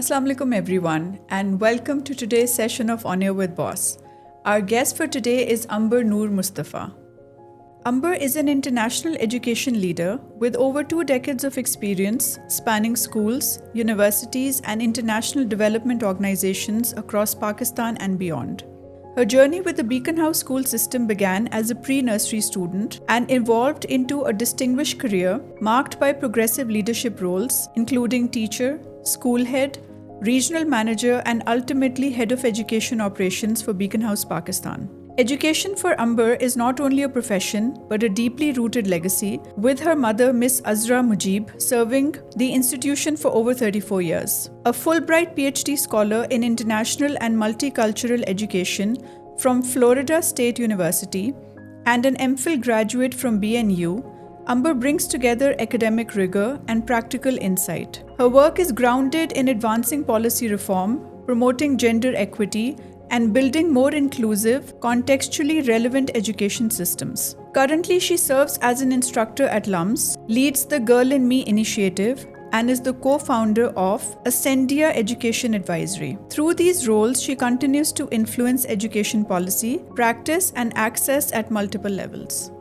Assalamu alaikum everyone, and welcome to today's session of On Air with Boss. Our guest for today is Amber Noor Mustafa. Amber is an international education leader with over 2 decades of experience spanning schools, universities, and international development organizations across Pakistan and beyond. Her journey with the Beacon House school system began as a pre-nursery student and evolved into a distinguished career marked by progressive leadership roles, including teacher, school head, regional manager, and ultimately head of education operations for Beacon House, Pakistan. Education for Amber is not only a profession but a deeply rooted legacy, with her mother, Miss Azra Mujib, serving the institution for over 34 years. A Fulbright PhD scholar in international and multicultural education from Florida State University and an MPhil graduate from BNU, Amber brings together academic rigor and practical insight. Her work is grounded in advancing policy reform, promoting gender equity, and building more inclusive, contextually relevant education systems. Currently, she serves as an instructor at LUMS, leads the Girl in Me initiative, and is the co-founder of Ascendia Education Advisory. Through these roles, she continues to influence education policy, practice, and access at multiple levels.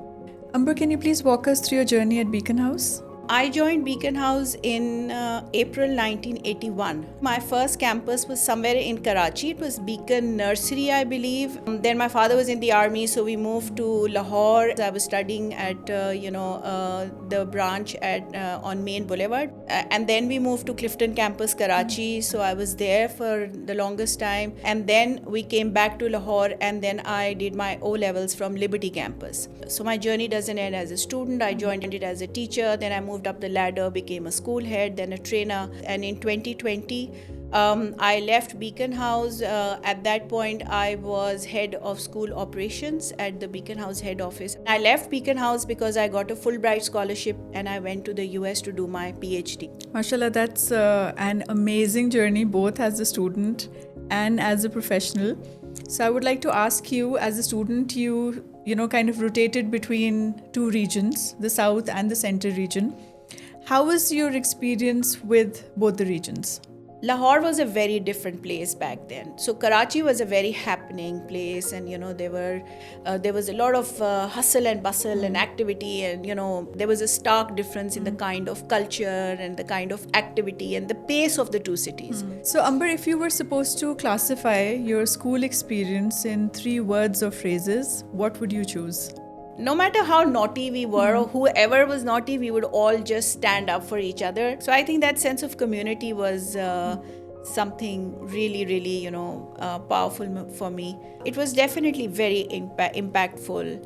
Amber, can you please walk us through your journey at Beacon House? I joined Beacon House in April 1981. My first campus was somewhere in Karachi. It was Beacon Nursery, I believe. Then my father was in the army, so we moved to Lahore. I was studying at the branch on Main Boulevard, and then we moved to Clifton Campus, Karachi. So I was there for the longest time, and then we came back to Lahore, and then I did my O levels from Liberty Campus. So my journey doesn't end as a student. I joined it as a teacher. Then I moved up the ladder, became a school head, then a trainer, and in 2020 I left Beacon House. At that point I was head of school operations at the Beacon House head office. I left Beacon House because I got a Fulbright scholarship and I went to the US to do my PhD. Mashallah, that's an amazing journey, both as a student and as a professional. So I would like to ask you, as a student, you kind of rotated between two regions, the South and the Center region. How was your experience with both the regions? Lahore was a very different place back then. So Karachi was a very happening place, and there was a lot of hustle and bustle and activity, and there was a stark difference in the kind of culture and the kind of activity and the pace of the two cities. So Amber, if you were supposed to classify your school experience in 3 words or phrases, what would you choose? No matter how naughty we were or whoever was naughty, we would all just stand up for each other. So I think that sense of community was something really, really, powerful for me. It was definitely very impactful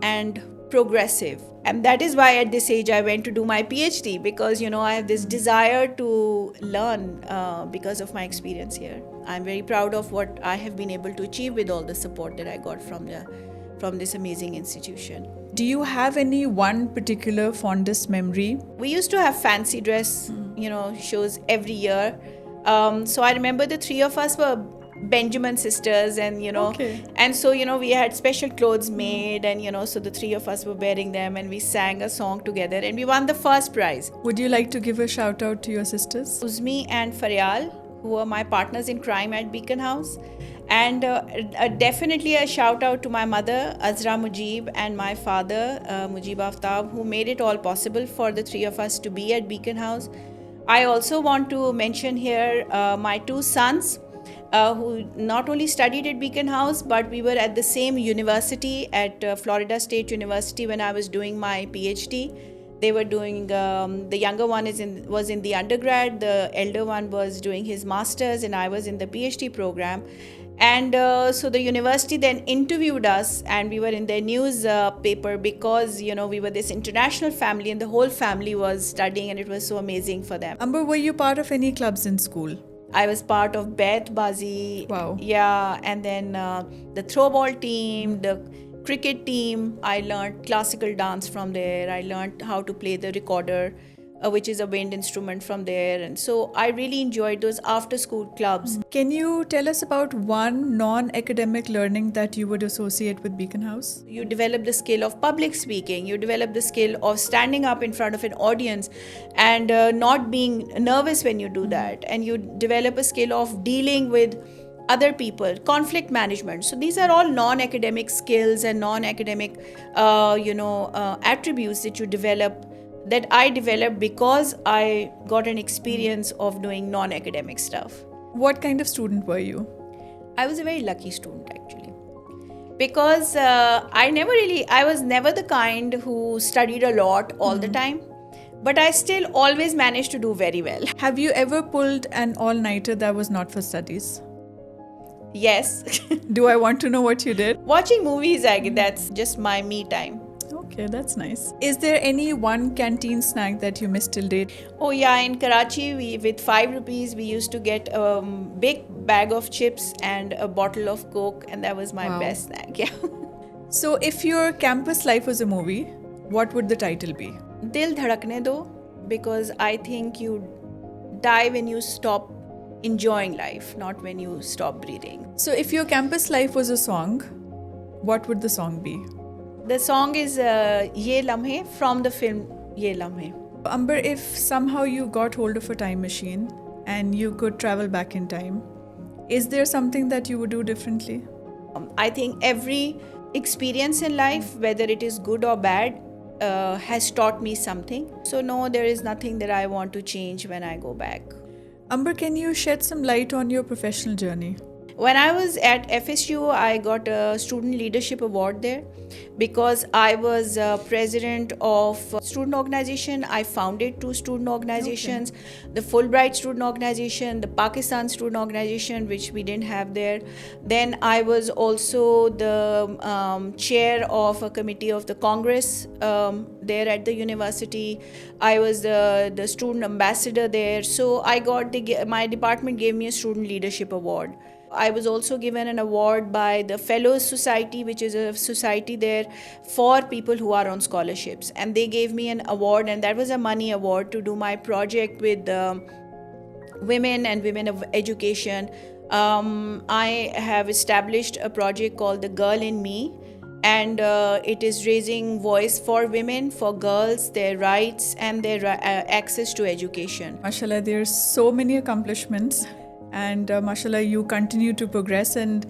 and progressive. And that is why at this age I went to do my PhD, because, I have this desire to learn because of my experience here. I'm very proud of what I have been able to achieve with all the support that I got from this amazing institution. Do you have any one particular fondest memory? We used to have fancy dress, shows every year. So I remember the 3 of us were Benjamin sisters, and and so we had special clothes made, and so the 3 of us were wearing them, and we sang a song together, and we won the first prize. Would you like to give a shout out to your sisters? Uzmi and Faryal, who were my partners in crime at Beacon House. And definitely a shout out to my mother, Azra Mujib, and my father, Mujib Aftab, who made it all possible for the 3 of us to be at Beacon House. I also want to mention here my 2 sons, who not only studied at Beacon House, but we were at the same university at Florida State University when I was doing my PhD. They were doing, the younger one was in the undergrad, the elder one was doing his master's, and I was in the PhD program. And so the university then interviewed us, and we were in their news paper because, we were this international family, and the whole family was studying, and it was so amazing for them. Amber, were you part of any clubs in school? I was part of Beth Bazi. Wow. Yeah, and then the throwball team, the cricket team. I learned classical dance from there. I learned how to play the recorder. which is a wind instrument from there. And so I really enjoyed those after school clubs. Can you tell us about one non-academic learning that you would associate with Beacon House? You develop the skill of public speaking, you develop the skill of standing up in front of an audience and not being nervous when you do that, and you develop a skill of dealing with other people, conflict management. So these are all non-academic skills and non-academic attributes that you develop, that I developed because I got an experience of doing non-academic stuff. What kind of student were you? I was a very lucky student actually, because I was never the kind who studied a lot all the time, but I still always managed to do very well. Have you ever pulled an all-nighter that was not for studies? Yes. Do I want to know what you did? Watching movies, that's just my me time. Okay, that's nice. Is there any one canteen snack that you miss till date? Oh yeah, in Karachi, with 5 rupees, we used to get a big bag of chips and a bottle of Coke, and that was my best snack. Yeah. So, if your campus life was a movie, what would the title be? Dil Dhadakne Do, because I think you die when you stop enjoying life, not when you stop breathing. So, if your campus life was a song, what would the song be? The song is Ye Lamhe from the film Ye Lamhe. Amber, if somehow you got hold of a time machine and you could travel back in time, is there something that you would do differently? I think every experience in life, whether it is good or bad, has taught me something. So no, there is nothing that I want to change when I go back. Amber, can you shed some light on your professional journey? When I was at FSU, I got a student leadership award there because I was president of student organization. I founded 2 student organizations, the Fulbright student organization, the Pakistan student organization, which we didn't have there. Then I was also the chair of a committee of the Congress there at the university. I was the student ambassador there. So I got my department gave me a student leadership award. I was also given an award by the Fellows Society, which is a society there for people who are on scholarships. And they gave me an award, and that was a money award to do my project with women and women of education. I have established a project called The Girl in Me, and it is raising voice for women, for girls, their rights and their access to education. Mashallah, there's so many accomplishments. And mashallah, you continue to progress, and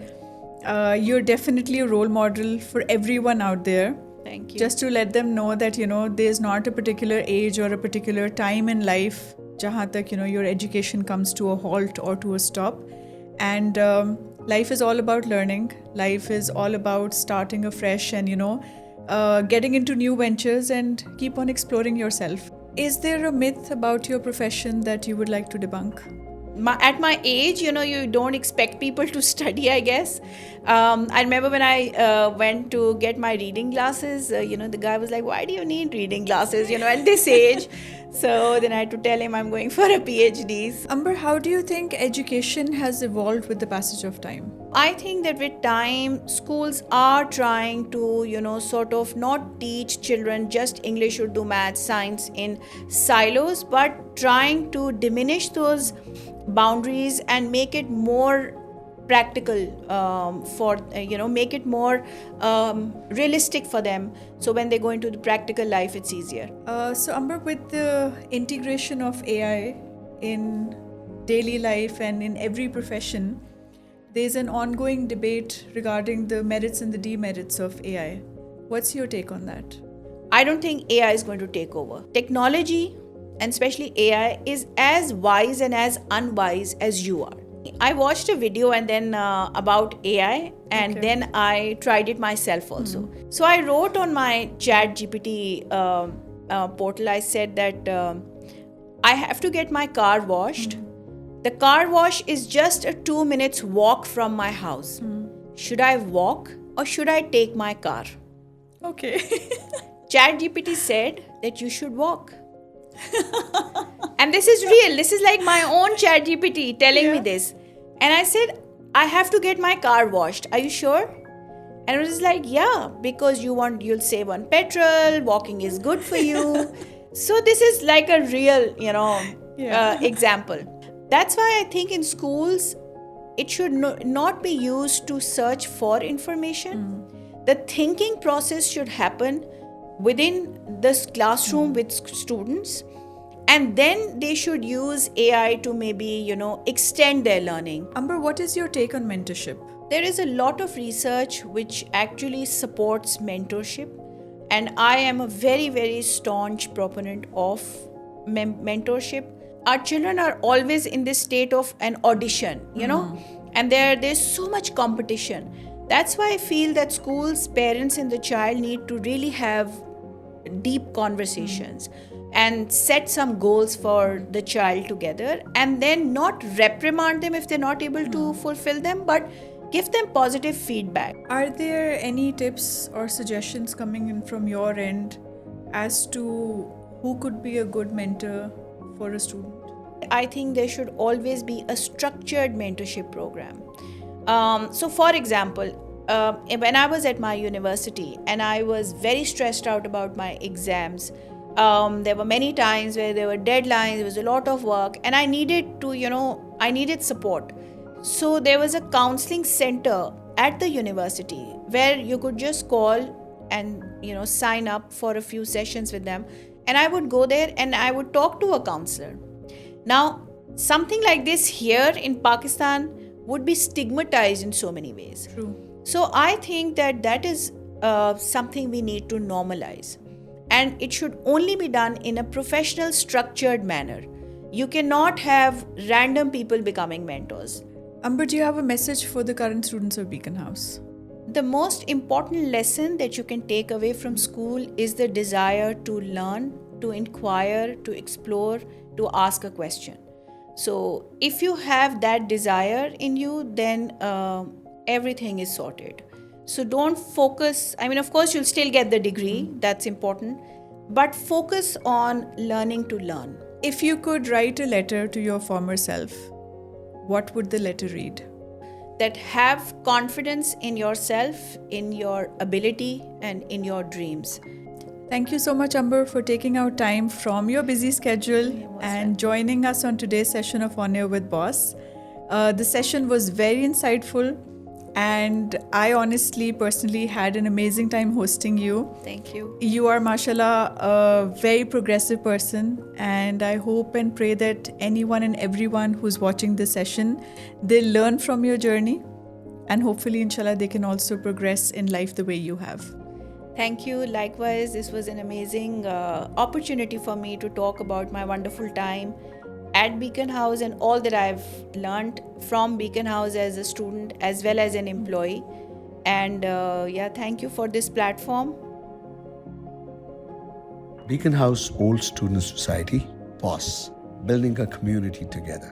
you're definitely a role model for everyone out there. Thank you. Just to let them know that, there's not a particular age or a particular time in life jahan tak, your education comes to a halt or to a stop. And life is all about learning. Life is all about starting afresh and, getting into new ventures and keep on exploring yourself. Is there a myth about your profession that you would like to debunk? At my age, you don't expect people to study, I guess. I remember when I went to get my reading glasses, the guy was like, why do you need reading glasses, at this age? So then I had to tell him I'm going for a PhD. Amber, how do you think education has evolved with the passage of time? I think that with time, schools are trying to, sort of not teach children just English, Urdu, maths, science in silos, but trying to diminish those boundaries and make it more practical make it more realistic for them. So when they go into the practical life, it's easier. So Amber, with the integration of AI in daily life and in every profession, there's an ongoing debate regarding the merits and the demerits of AI. What's your take on that? I don't think AI is going to take over. Technology, and especially AI, is as wise and as unwise as you are. I watched a video and then about AI, and then I tried it myself also. So I wrote on my ChatGPT portal, I said that I have to get my car washed. The car wash is just a 2 minutes walk from my house. Should I walk or should I take my car? Okay. ChatGPT said that you should walk. And this is real. This is like my own ChatGPT telling me this. And I said, I have to get my car washed. Are you sure? And it was like, yeah, because you'll save on petrol. Walking is good for you. So this is like a real, Yeah. example. That's why I think in schools, it should not be used to search for information. The thinking process should happen within this classroom with students, and then they should use AI to maybe, extend their learning. Amber, what is your take on mentorship? There is a lot of research which actually supports mentorship, and I am a very, very staunch proponent of mentorship. Our children are always in this state of an audition, and there's so much competition. That's why I feel that schools, parents, and the child need to really have deep conversations and set some goals for the child together, and then not reprimand them if they're not able to fulfill them, but give them positive feedback. Are there any tips or suggestions coming in from your end as to who could be a good mentor for a student? I think there should always be a structured mentorship program. So, for example, when I was at my university and I was very stressed out about my exams, there were many times where there were deadlines, there was a lot of work, and I needed I needed support. So there was a counseling center at the university where you could just call and sign up for a few sessions with them, and I would go there and I would talk to a counselor. Now, something like this here in Pakistan would be stigmatized in so many ways. True. So I think that is something we need to normalize, and it should only be done in a professional, structured manner. You cannot have random people becoming mentors. Amber, do you have a message for the current students of Beacon House? The most important lesson that you can take away from school is the desire to learn, to inquire, to explore, to ask a question. So if you have that desire in you, then everything is sorted. So don't focus, of course you'll still get the degree, that's important, but focus on learning to learn. If you could write a letter to your former self, what would the letter read? That have confidence in yourself, in your ability, and in your dreams. Thank you so much, Amber, for taking out time from your busy schedule and joining us on today's session of On Air with Boss. The session was very insightful, and I honestly, personally had an amazing time hosting you. Thank you. You are, mashallah, a very progressive person, and I hope and pray that anyone and everyone who's watching this session, they learn from your journey, and hopefully, inshallah, they can also progress in life the way you have. Thank you. Likewise, this was an amazing opportunity for me to talk about my wonderful time at Beacon House and all that I've learned from Beacon House as a student as well as an employee. And thank you for this platform. Beacon House Old Student Society, BOSS, building a community together.